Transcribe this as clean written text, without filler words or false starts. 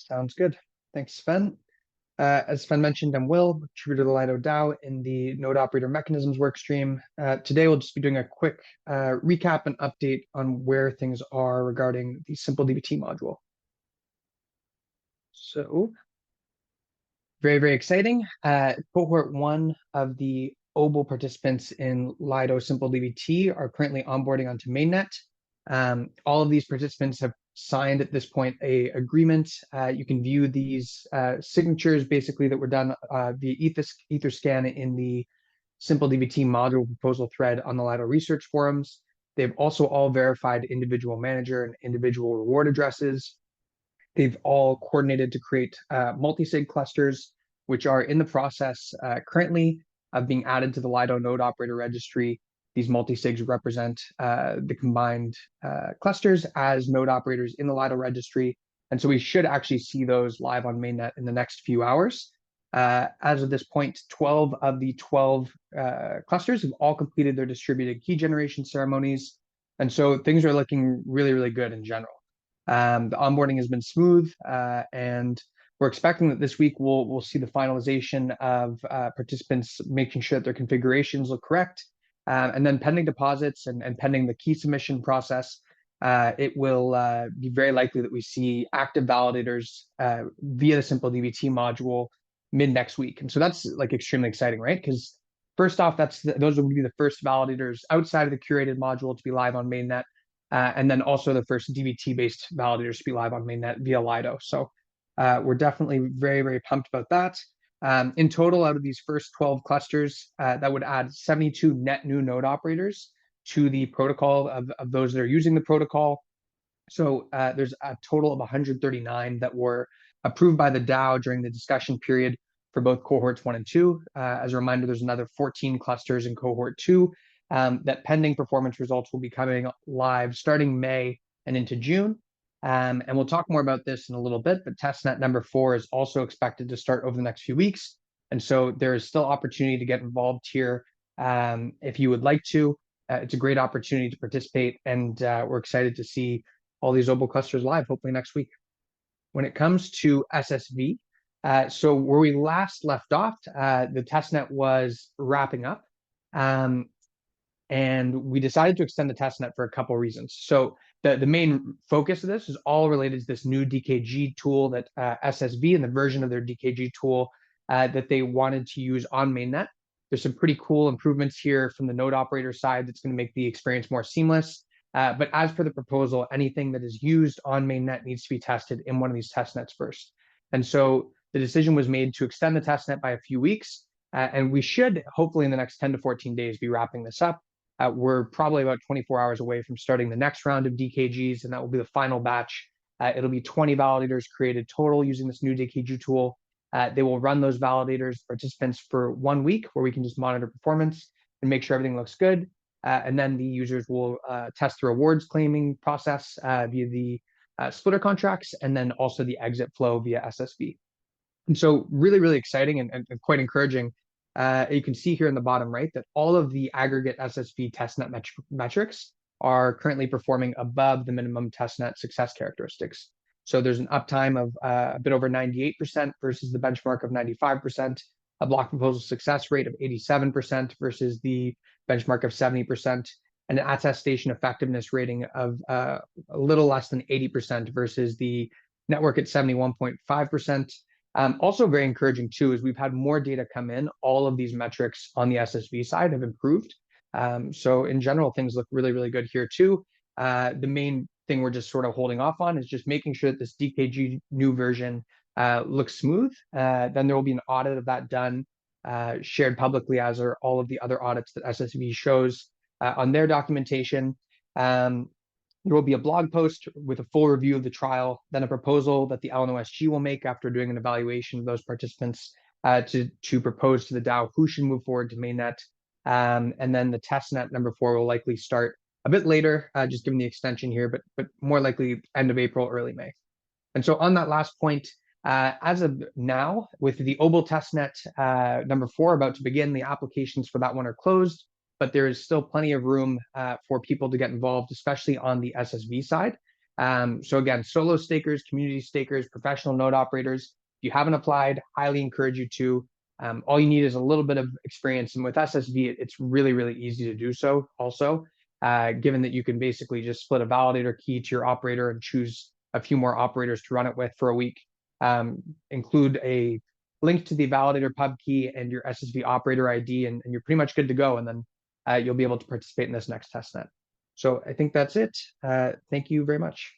Sounds good. Thanks, Sven. As Sven mentioned, I'm Will, contributor to the Lido DAO in the node operator mechanisms workstream. Today, we'll just be doing a quick recap and update on where things are regarding the Simple DVT module. So, very, very exciting. Cohort 1 of the OBLE participants in Lido Simple DVT are currently onboarding onto mainnet. All of these participants have signed at this point a agreement. You can view these signatures basically that were done via Etherscan in the Simple DVT module proposal thread on the Lido research forums. They've also all verified individual manager and individual reward addresses. They've all coordinated to create multi-sig clusters, which are in the process currently of being added to the Lido node operator registry. These multi-sigs represent the combined clusters as node operators in the Lido registry. And so we should actually see those live on mainnet in the next few hours. As of this point, 12 of the 12 clusters have all completed their distributed key generation ceremonies. And so things are looking really, really good in general. The onboarding has been smooth, and we're expecting that this week we'll see the finalization of participants making sure that their configurations look correct. And then pending deposits and pending the key submission process, it will be very likely that we see active validators via the Simple DVT module mid next week. And so that's like extremely exciting, right? Because first off, those will be the first validators outside of the curated module to be live on mainnet. And then also the first DVT-based validators to be live on mainnet via Lido. So we're definitely very, very pumped about that. In total, out of these first 12 clusters, that would add 72 net new node operators to the protocol of those that are using the protocol. So there's a total of 139 that were approved by the DAO during the discussion period for both cohorts 1 and 2. As a reminder, there's another 14 clusters in cohort 2 that pending performance results will be coming live starting May and into June. And we'll talk more about this in a little bit, but testnet number 4 is also expected to start over the next few weeks. And so there is still opportunity to get involved here if you would like to. It's a great opportunity to participate, and we're excited to see all these OBLE clusters live, hopefully next week. When it comes to SSV, so where we last left off, the testnet was wrapping up. And we decided to extend the testnet for a couple of reasons. So the main focus of this is all related to this new DKG tool that SSV and the version of their DKG tool that they wanted to use on mainnet. There's some pretty cool improvements here from the node operator side that's going to make the experience more seamless. But as per the proposal, anything that is used on mainnet needs to be tested in one of these testnets first. And so the decision was made to extend the testnet by a few weeks. And we should, hopefully in the next 10 to 14 days, be wrapping this up. We're probably about 24 hours away from starting the next round of DKGs, and that will be the final batch. It'll be 20 validators created total using this new DKG tool. They will run those validators, participants, for 1 week, where we can just monitor performance and make sure everything looks good. And then the users will test the rewards claiming process via the splitter contracts, and then also the exit flow via SSV. And so really, really exciting and quite encouraging. You can see here in the bottom right that all of the aggregate SSV testnet metrics are currently performing above the minimum testnet success characteristics. So there's an uptime of a bit over 98% versus the benchmark of 95%, a block proposal success rate of 87% versus the benchmark of 70%, and an attestation effectiveness rating of a little less than 80% versus the network at 71.5%. Also very encouraging too is we've had more data come in. All of these metrics on the SSV side have improved. So in general, things look really, really good here too. The main thing we're just sort of holding off on is just making sure that this DKG new version looks smooth. Then there will be an audit of that done, shared publicly, as are all of the other audits that SSV shows on their documentation. There will be a blog post with a full review of the trial, then a proposal that the NOCC will make after doing an evaluation of those participants to propose to the DAO who should move forward to mainnet. And then the testnet number 4 will likely start a bit later, just given the extension here, but more likely end of April, early May. And so on that last point, as of now, with the OBLE testnet number 4 about to begin, the applications for that one are closed. But there is still plenty of room for people to get involved, especially on the SSV side. So again, solo stakers, community stakers, professional node operators, if you haven't applied, highly encourage you to. All you need is a little bit of experience. And with SSV, it's really, really easy to do so also, given that you can basically just split a validator key to your operator and choose a few more operators to run it with for a week. Include a link to the validator pub key and your SSV operator ID, and you're pretty much good to go. And then you'll be able to participate in this next testnet. So I think that's it. Thank you very much.